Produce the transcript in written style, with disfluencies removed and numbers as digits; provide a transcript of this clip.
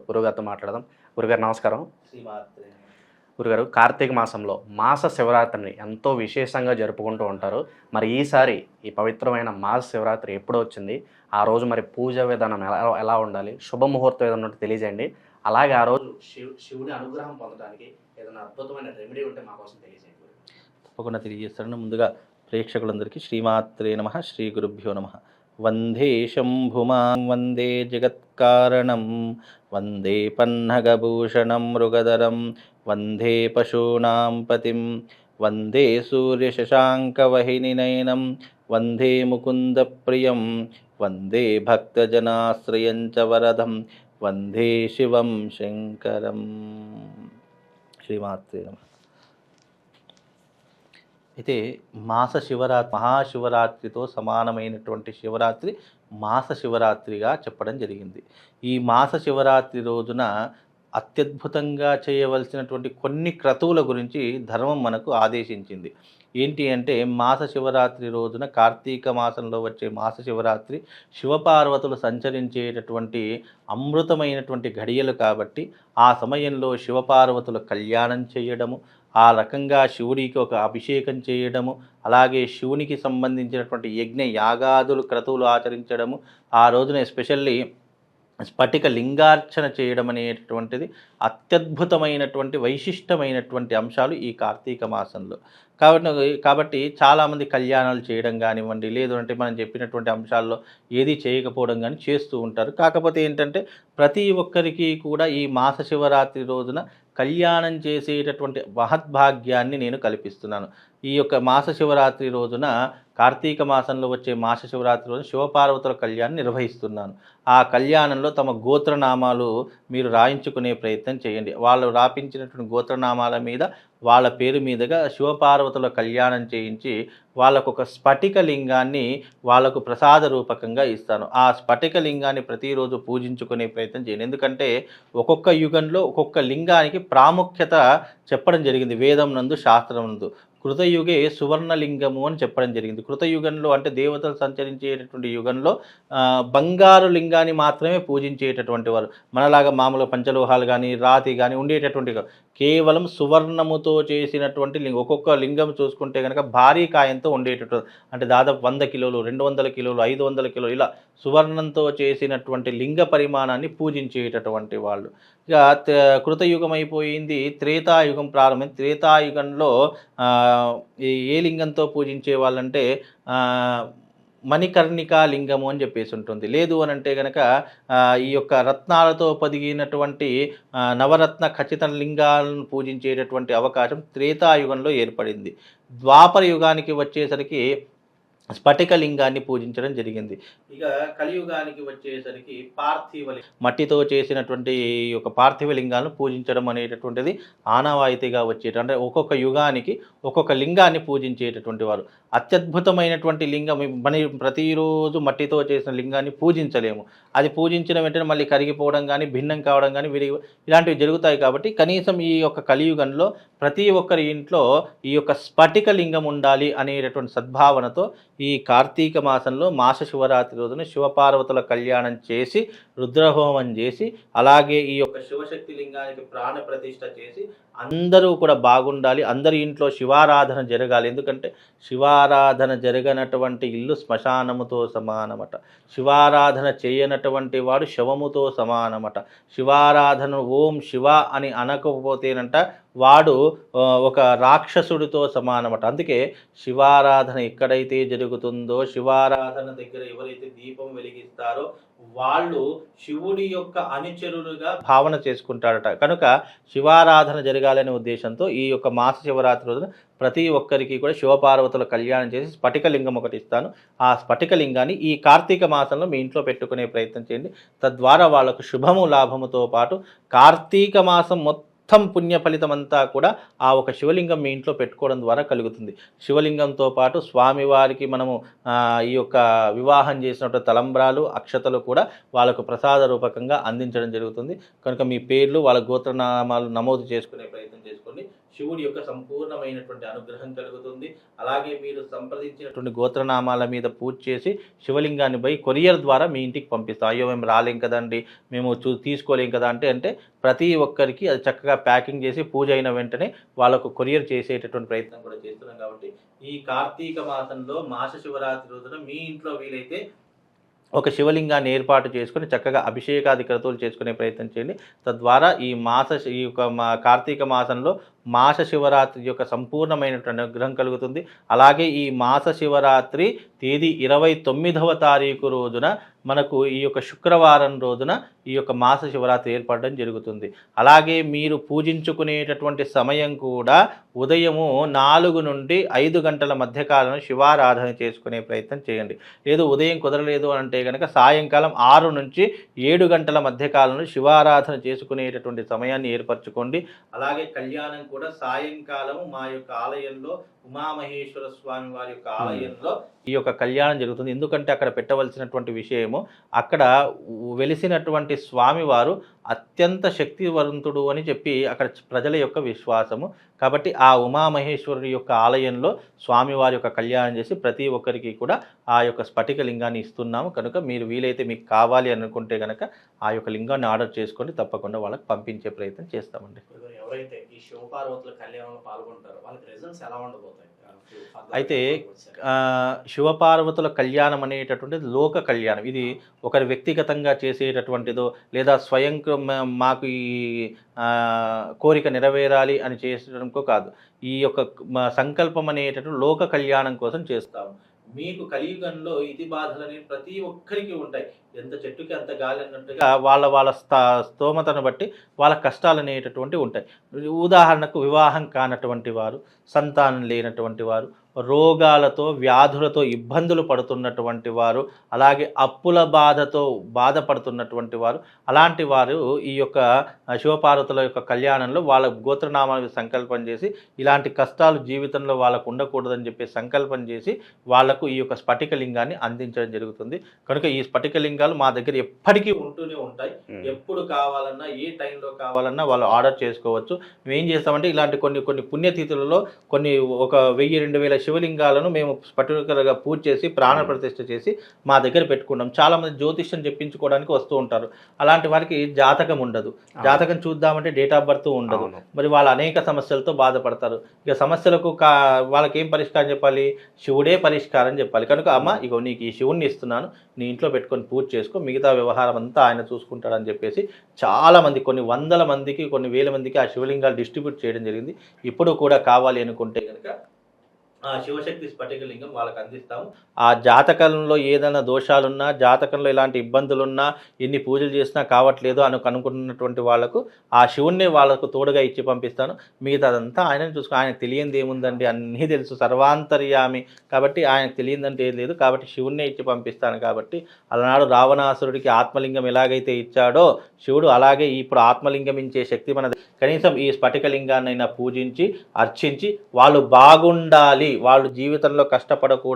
గురుగారితో మాట్లాడదాం. గురుగారు నమస్కారం. శ్రీమాత్రే. గురుగారు, కార్తీక మాసంలో మాస శివరాత్రిని ఎంతో విశేషంగా జరుపుకుంటూ ఉంటారు. మరి ఈసారి ఈ పవిత్రమైన మాస శివరాత్రి ఎప్పుడు వచ్చింది? ఆ రోజు మరి పూజా విధానం ఎలా ఎలా ఉండాలి? శుభముహూర్తం ఏదన్నా ఉంటే తెలియజేయండి. అలాగే ఆ రోజు శివుడి అనుగ్రహం పొందడానికి ఏదైనా అద్భుతమైన రెమెడీ ఉంటే మా కోసం తెలియజేయండి. తప్పకుండా తెలియజేస్తాను. ముందుగా ప్రేక్షకులందరికీ శ్రీమాత్రే నమః, శ్రీ గురుభ్యో నమః. వందే శంభుమాం వందే జగత్కారణం వందే పన్నగభూషణం మృగధరం వందే పశూనాం పతిం వందే సూర్యశశాంకవహినినయనం వందే ముకుందప్రియం వందే భక్తజనాశ్రయం చ వరదం వందే శివం శంకరం. శ్రీమాత్రే నమః. అయితే మాస శివరాత్రి మహాశివరాత్రితో సమానమైనటువంటి శివరాత్రి మాస శివరాత్రిగా చెప్పడం జరిగింది. ఈ మాస శివరాత్రి రోజున అత్యద్భుతంగా చేయవలసినటువంటి కొన్ని క్రతువుల గురించి ధర్మం మనకు ఆదేశించింది. ఏంటి అంటే, మాస శివరాత్రి రోజున కార్తీక మాసంలో వచ్చే మాస శివరాత్రి శివపార్వతులు సంచరించేటటువంటి అమృతమైనటువంటి ఘడియలు కాబట్టి ఆ సమయంలో శివపార్వతుల కళ్యాణం చేయడము, ఆ రకంగా శివుడికి ఒక అభిషేకం చేయడము, అలాగే శివునికి సంబంధించినటువంటి యజ్ఞ యాగాదులు క్రతువులు ఆచరించడము, ఆ రోజున ఎస్పెషల్లీ స్ఫటిక లింగార్చన చేయడం అనేటటువంటిది అత్యద్భుతమైనటువంటి వైశిష్టమైనటువంటి అంశాలు ఈ కార్తీక మాసంలో. కాబట్టి చాలామంది కళ్యాణాలు చేయడం కానివ్వండి, లేదు అంటే మనం చెప్పినటువంటి అంశాల్లో ఏది చేయకపోవడం కానీ చేస్తూ ఉంటారు. కాకపోతే ఏంటంటే, ప్రతి ఒక్కరికి కూడా ఈ మాస శివరాత్రి రోజున కళ్యాణం చేసేటటువంటి మహద్భాగ్యాన్ని నేను కల్పిస్తున్నాను. ఈ యొక్క మాస శివరాత్రి రోజున, కార్తీక మాసంలో వచ్చే మాస శివరాత్రి రోజున శివపార్వతుల కళ్యాణం నిర్వహిస్తున్నాను. ఆ కళ్యాణంలో తమ గోత్రనామాలు మీరు రాయించుకునే ప్రయత్నం చేయండి. వాళ్ళు రాపించినటువంటి గోత్రనామాల మీద, వాళ్ళ పేరు మీదుగా శివపార్వతుల కళ్యాణం చేయించి వాళ్ళకు ఒక స్ఫటిక లింగాన్ని వాళ్ళకు ప్రసాద రూపకంగా ఇస్తాను. ఆ స్ఫటిక లింగాన్ని ప్రతిరోజు పూజించుకునే ప్రయత్నం చేయండి. ఎందుకంటే ఒక్కొక్క యుగంలో ఒక్కొక్క లింగానికి ప్రాముఖ్యత చెప్పడం జరిగింది వేదం నందు, శాస్త్రం నందు. కృతయుగే సువర్ణలింగము అని చెప్పడం జరిగింది. కృతయుగంలో అంటే దేవతలు సంచరించేటటువంటి యుగంలో బంగారు లింగాన్ని మాత్రమే పూజించేటటువంటి వారు. మనలాగా మామూలుగా పంచలోహాలు కానీ రాతి కానీ ఉండేటటువంటి కేవలం సువర్ణముతో చేసినటువంటి లింగం. ఒక్కొక్క లింగం చూసుకుంటే కనుక భారీ కాయంతో ఉండేటటువంటి, అంటే దాదాపు 100 కిలోలు, 200 కిలోలు, 500 కిలోలు ఇలా సువర్ణంతో చేసినటువంటి లింగ పరిమాణాన్ని పూజించేటటువంటి వాళ్ళు. ఇక కృతయుగం అయిపోయింది, త్రేతాయుగం ప్రారంభమైంది. త్రేతాయుగంలో ఏ లింగంతో పూజించే వాళ్ళంటే మణికర్ణికా లింగము అని చెప్పేసి ఉంటుంది. లేదు అని అంటే కనుక ఈ యొక్క రత్నాలతో పొదిగినటువంటి నవరత్న ఖచ్చిత లింగాలను పూజించేటటువంటి అవకాశం త్రేతాయుగంలో ఏర్పడింది. ద్వాపర యుగానికి వచ్చేసరికి స్ఫటిక లింగాన్ని పూజించడం జరిగింది. ఇక కలియుగానికి వచ్చేసరికి మట్టితో చేసినటువంటి ఒక పార్థివ లింగాలను పూజించడం అనేటటువంటిది ఆనవాయితీగా అంటే ఒక్కొక్క యుగానికి ఒక్కొక్క లింగాన్ని పూజించేటటువంటి వారు. అత్యద్భుతమైనటువంటి లింగం మన ప్రతిరోజు మట్టితో చేసిన లింగాన్ని పూజించలేము. అది పూజించిన వెంటనే మళ్ళీ కరిగిపోవడం కానీ, భిన్నం కావడం కానీ, ఇలాంటివి జరుగుతాయి. కాబట్టి కనీసం ఈ యొక్క కలియుగంలో ప్రతి ఒక్కరి ఇంట్లో ఈ యొక్క స్ఫటిక లింగం ఉండాలి అనేటటువంటి సద్భావనతో ఈ కార్తీక మాసంలో మాస శివరాత్రి రోజున శివపార్వతుల కళ్యాణం చేసి, రుద్రహోమం చేసి, అలాగే ఈ యొక్క శివశక్తి లింగానికి ప్రాణ ప్రతిష్ఠ చేసి అందరూ కూడా బాగుండాలి, అందరి ఇంట్లో శివారాధన జరగాలి. ఎందుకంటే శివారాధన జరగనటువంటి ఇల్లు శ్మశానముతో సమానమట. శివారాధన చేయనటువంటి వాడు శవముతో సమానమట. శివారాధన ఓం శివ అని అనకపోతేనంట వాడు ఒక రాక్షసుడితో సమానమట. అందుకే శివారాధన ఎక్కడైతే జరుగుతుందో, శివారాధన దగ్గర ఎవరైతే దీపం వెలిగిస్తారో వాళ్ళు శివుడి యొక్క అనుచరులుగా భావన చేసుకుంటాడట. కనుక శివారాధన జరగాలనే ఉద్దేశంతో ఈ యొక్క మాస శివరాత్రి రోజున ప్రతి ఒక్కరికి కూడా శివపార్వతుల కళ్యాణం చేసి స్ఫటికలింగం ఒకటి ఇస్తాను. ఆ స్ఫటికలింగాన్ని ఈ కార్తీక మాసంలో మీ ఇంట్లో పెట్టుకునే ప్రయత్నం చేయండి. తద్వారా వాళ్ళకు శుభము లాభముతో పాటు కార్తీక మాసం మొత్తం పుణ్య ఫలితం అంతా కూడా ఆ ఒక శివలింగం మీ ఇంట్లో పెట్టుకోవడం ద్వారా కలుగుతుంది. శివలింగంతో పాటు స్వామివారికి మనము ఈ యొక్క వివాహం చేసినటువంటి తలంబ్రాలు, అక్షతలు కూడా వాళ్ళకు ప్రసాద రూపకంగా అందించడం జరుగుతుంది. కనుక మీ పేర్లు, వాళ్ళ గోత్రనామాలు నమోదు చేసుకునే ప్రయత్నం చేసుకోండి. శివుడి యొక్క సంపూర్ణమైనటువంటి అనుగ్రహం కలుగుతుంది. అలాగే మీరు సంప్రదించినటువంటి గోత్రనామాల మీద పూజ చేసి శివలింగాన్ని పోయి కొరియర్ ద్వారా మీ ఇంటికి పంపిస్తాం. అయ్యో మేము రాలేం కదండి, మేము తీసుకోలేం కదా అంటే ప్రతి ఒక్కరికి అది చక్కగా ప్యాకింగ్ చేసి పూజ అయిన వెంటనే వాళ్ళకు కొరియర్ చేసేటటువంటి ప్రయత్నం కూడా చేస్తున్నాం. కాబట్టి ఈ కార్తీక మాసంలో మాస శివరాత్రి రోజున మీ ఇంట్లో వీలైతే ఒక శివలింగాన్ని ఏర్పాటు చేసుకొని చక్కగా అభిషేకాది క్రతువులు చేసుకునే ప్రయత్నం చేయండి. తద్వారా ఈ యొక్క కార్తీక మాసంలో మాస శివరాత్రి యొక్క సంపూర్ణమైనటువంటి అనుగ్రహం కలుగుతుంది. అలాగే ఈ మాస శివరాత్రి తేదీ 29వ తారీఖు రోజున మనకు ఈ యొక్క శుక్రవారం రోజున ఈ యొక్క మాస శివరాత్రి ఏర్పడడం జరుగుతుంది. అలాగే మీరు పూజించుకునేటటువంటి సమయం కూడా ఉదయము 4 నుండి 5 గంటల మధ్యకాలంలో శివారాధన చేసుకునే ప్రయత్నం చేయండి. లేదు ఉదయం కుదరలేదు అంటే కనుక సాయంకాలం 6 నుంచి 7 గంటల మధ్యకాలంలో శివారాధన చేసుకునేటటువంటి సమయాన్ని ఏర్పరచుకోండి. అలాగే కళ్యాణం కూడా సాయంకాలం మా యొక్క ఆలయంలో ఉమామహేశ్వర స్వామి వారి యొక్క ఆలయంలో ఈ యొక్క కళ్యాణం జరుగుతుంది. ఎందుకంటే అక్కడ పెట్టవలసినటువంటి విషయము, అక్కడ వెలిసినటువంటి స్వామివారు అత్యంత శక్తివంతుడు అని చెప్పి అక్కడ ప్రజల యొక్క విశ్వాసము. కాబట్టి ఆ ఉమామహేశ్వరుడి యొక్క ఆలయంలో స్వామివారి యొక్క కళ్యాణం చేసి ప్రతి ఒక్కరికి కూడా ఆ యొక్క స్ఫటిక లింగాన్ని ఇస్తున్నాము. కనుక మీరు వీలైతే మీకు కావాలి అనుకుంటే కనుక ఆ యొక్క లింగాన్ని ఆర్డర్ చేసుకొని తప్పకుండా వాళ్ళకి పంపించే ప్రయత్నం చేస్తామండి. ఎవరైతే ఈ శివపార్వతుల కళ్యాణంలో పాల్గొంటారో వాళ్ళకి రిజల్ట్స్ ఎలా ఉండబోతాయి? అయితే శివపార్వతుల కళ్యాణం అనేటటువంటిది లోక కళ్యాణం. ఇది ఒకరి వ్యక్తిగతంగా చేసేటటువంటిదో లేదా స్వయం మాకు ఈ కోరిక నెరవేరాలి అని చేసడంకో కాదు. ఈ యొక్క సంకల్పం అనేటటువంటి లోక కళ్యాణం కోసం చేస్తాము. మీకు కలియుగంలో ఇతి బాధలని ప్రతి ఒక్కరికి ఉంటాయి. ఎంత చెట్టుకి అంత గాలి అన్నట్టుగా వాళ్ళ స్తోమతను బట్టి వాళ్ళ కష్టాలు అనేటటువంటివి ఉంటాయి. ఉదాహరణకు వివాహం కానటువంటి వారు, సంతానం లేనటువంటి వారు, రోగాలతో వ్యాధులతో ఇబ్బందులు పడుతున్నటువంటి వారు, అలాగే అప్పుల బాధతో బాధపడుతున్నటువంటి వారు, అలాంటి వారు ఈ యొక్క శివపార్వతుల యొక్క కళ్యాణంలో వాళ్ళ గోత్రనామాలు సంకల్పం చేసి ఇలాంటి కష్టాలు జీవితంలో వాళ్ళకు ఉండకూడదని చెప్పి సంకల్పం చేసి వాళ్లకు ఈ యొక్క స్ఫటిక లింగాన్ని అందించడం జరుగుతుంది. కనుక ఈ స్ఫటిక లింగాలు మా దగ్గర ఎప్పటికీ ఉంటూనే ఉంటాయి. ఎప్పుడు కావాలన్నా ఏ టైంలో కావాలన్నా వాళ్ళు ఆర్డర్ చేసుకోవచ్చు. మేము ఏం చేస్తామంటే ఇలాంటి కొన్ని పుణ్యతిథులలో కొన్ని 1000-2000 శివలింగాలను మేము పర్టికులర్గా పూజ చేసి ప్రాణ ప్రతిష్ఠ చేసి మా దగ్గర పెట్టుకుంటాం. చాలామంది జ్యోతిష్యం చెప్పించుకోవడానికి వస్తూ ఉంటారు. అలాంటి వారికి జాతకం ఉండదు. జాతకం చూద్దామంటే డేట్ ఆఫ్ బర్త్ ఉండదు. మరి వాళ్ళు అనేక సమస్యలతో బాధపడతారు. ఇక సమస్యలకు వాళ్ళకి ఏం పరిష్కారం చెప్పాలి? శివుడే పరిష్కారం చెప్పాలి. కనుక అమ్మ ఇగో నీకు ఈ శివుణ్ణి ఇస్తున్నాను, నీ ఇంట్లో పెట్టుకొని పూజ చేసుకో, మిగతా వ్యవహారం అంతా ఆయన చూసుకుంటాడని చెప్పేసి చాలామంది కొన్ని 100 మందికి కొన్ని 1000 మందికి ఆ శివలింగాలు డిస్ట్రిబ్యూట్ చేయడం జరిగింది. ఇప్పుడు కూడా కావాలి అనుకుంటే కనుక ఆ శివశక్తి స్ఫటికలింగం వాళ్ళకి అందిస్తాము. ఆ జాతకంలో ఏదైనా దోషాలున్నా, జాతకంలో ఇలాంటి ఇబ్బందులున్నా, ఎన్ని పూజలు చేసినా కావట్లేదు అనుకున్నటువంటి వాళ్లకు ఆ శివుణ్ణి వాళ్ళకు తోడుగా ఇచ్చి పంపిస్తాను. మిగతాదంతా ఆయనను చూసుకో. ఆయనకు తెలియంది ఏముందండి, అన్నీ తెలుసు, సర్వాంతర్యామి. కాబట్టి ఆయనకు తెలియదంటే ఏం లేదు. కాబట్టి శివుణ్ణే ఇచ్చి పంపిస్తాను. కాబట్టి అలనాడు రావణాసురుడికి ఆత్మలింగం ఎలాగైతే ఇచ్చాడో శివుడు, అలాగే ఇప్పుడు ఆత్మలింగం ఇచ్చే శక్తి మనది. కనీసం ఈ స్ఫటికలింగాన్నైనా పూజించి అర్చించి వాళ్ళు బాగుండాలి, వాళ్ళు జీవితంలో కష్టపడకూడదు.